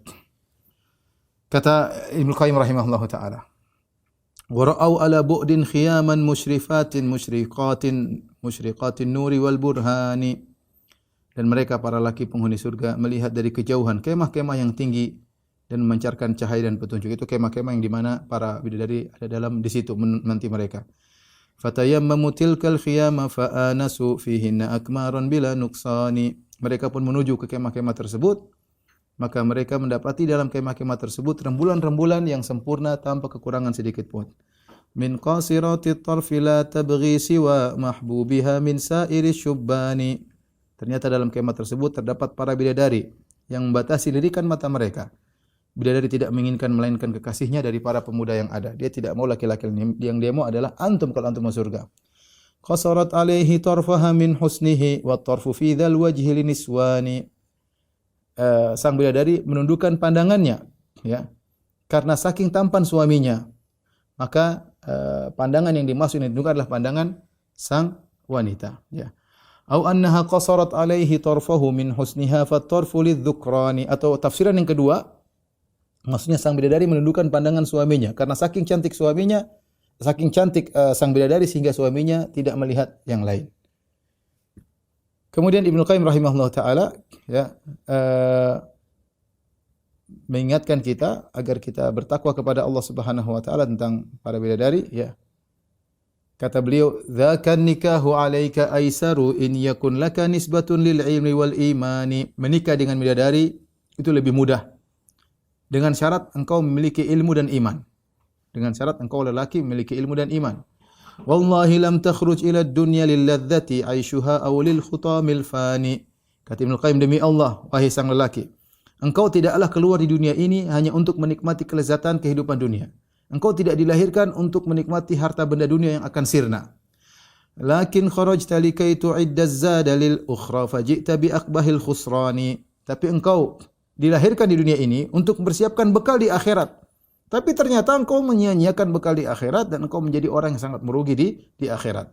Kata Ibnu Qayyim rahimahullahu taala, "Wa ra'au ala bu'din khiyaman musyrifatin musyriqatin nuri wal burhani." Dan mereka para laki penghuni surga melihat dari kejauhan kemah-kemah yang tinggi dan memancarkan cahaya dan petunjuk. Itu kemah-kemah yang di mana para bidadari ada dalam di situ menanti mereka. Fatayammamu tilkal khiyama fa'anasu fihinna akmaran bila nuqsani. Mereka pun menuju ke kemah-kemah tersebut, maka mereka mendapati dalam kemah-kemah tersebut rembulan-rembulan yang sempurna tanpa kekurangan sedikit pun. Min qasirati tarfi la tabghi siwa mahbubiha min sa'iri syubbani. Ternyata dalam kemah tersebut terdapat para bidadari yang membatasi lirikan mata mereka. Bidadari tidak menginginkan melainkan kekasihnya dari para pemuda yang ada. Dia tidak mau laki-laki yang dia mau adalah antum kalau antum masuk surga. Qasarat alaihi tarfaha min husnihi wa tarfu fi dzal wajhi liniswani. Sang bidadari menundukkan pandangannya, ya, karena saking tampan suaminya. Maka pandangan yang dimaksud ini adalah pandangan sang wanita, ya. Au annaha qasarat alaihi tarfahu min husniha fa tarfu lidzukrani. Atau tafsiran yang kedua, maksudnya sang bidadari menundukkan pandangan suaminya karena saking cantik suaminya, saking cantik sang bidadari sehingga suaminya tidak melihat yang lain. Kemudian Ibnu Qayyim rahimahullah taala, ya, mengingatkan kita agar kita bertakwa kepada Allah Subhanahu wa taala tentang para bidadari, ya. Kata beliau, "Dzakan nikahu 'alaika aisaru in yakun laka nisbatun lil ilmi wal imani." Menikah dengan bidadari itu lebih mudah, dengan syarat engkau memiliki ilmu dan iman. Dengan syarat engkau lelaki memiliki ilmu dan iman. Wallahi lam takhruj ila dunya lil ladzati 'aishuha aw lil khutamil fani. Kata Ibnu Qayyim, demi Allah, wahai sang lelaki, engkau tidaklah keluar di dunia ini hanya untuk menikmati kelezatan kehidupan dunia. Engkau tidak dilahirkan untuk menikmati harta benda dunia yang akan sirna. Lakin kharajta likai tu'idda az-zada lil ukhra faji'ta bi aqbahil khusrani. Tapi engkau dilahirkan di dunia ini untuk mempersiapkan bekal di akhirat. Tapi ternyata engkau menyia-nyiakan bekal di akhirat dan engkau menjadi orang yang sangat merugi di akhirat.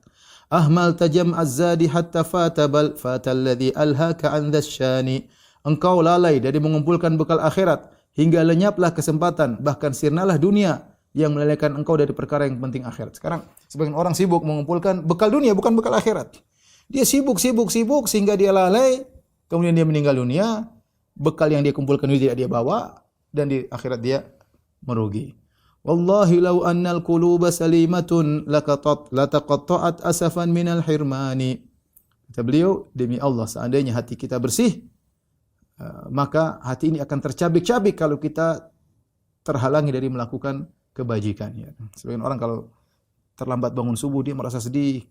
Ahmal tajam az-zadi hatta fatabal fatalladhi alhaka an dzasyani. Engkau lalai dari mengumpulkan bekal akhirat hingga lenyaplah kesempatan, bahkan sirnalah dunia yang melalaikan engkau dari perkara yang penting akhirat. Sekarang sebagian orang sibuk mengumpulkan bekal dunia bukan bekal akhirat. Dia sibuk sehingga dia lalai, kemudian dia meninggal dunia, bekal yang dia kumpulkan itu tidak dia bawa dan di akhirat dia merugi. Wallahi law annal quluba salimatun lataqatta'at asafan minal hirmani. Kata beliau, demi Allah seandainya hati kita bersih, maka hati ini akan tercabik-cabik kalau kita terhalangi dari melakukan kebajikan. Ya. Sebagian orang kalau terlambat bangun subuh dia merasa sedih,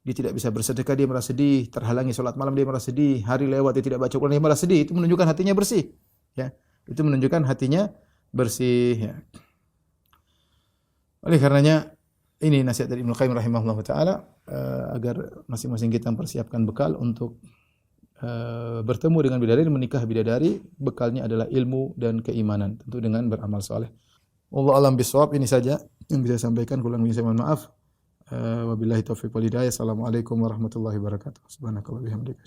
dia tidak bisa bersedekah dia merasa sedih, terhalangi salat malam dia merasa sedih, hari lewat dia tidak baca Quran dia merasa sedih. Itu menunjukkan hatinya bersih. Ya, itu menunjukkan hatinya bersih. Ya. Oleh karenanya ini nasihat dari Ibnu Qayyim rahimahullah taala agar masing-masing kita mempersiapkan bekal untuk bertemu dengan bidadari, menikah bidadari, bekalnya adalah ilmu dan keimanan, tentu dengan beramal saleh. Wallahu a'lam bishawab. Ini saja yang bisa saya sampaikan, kurang lebih saya mohon maaf. Wabillahi taufiq wal hidayah. Assalamualaikum warahmatullahi wabarakatuh. Subhanakallah bihamdika.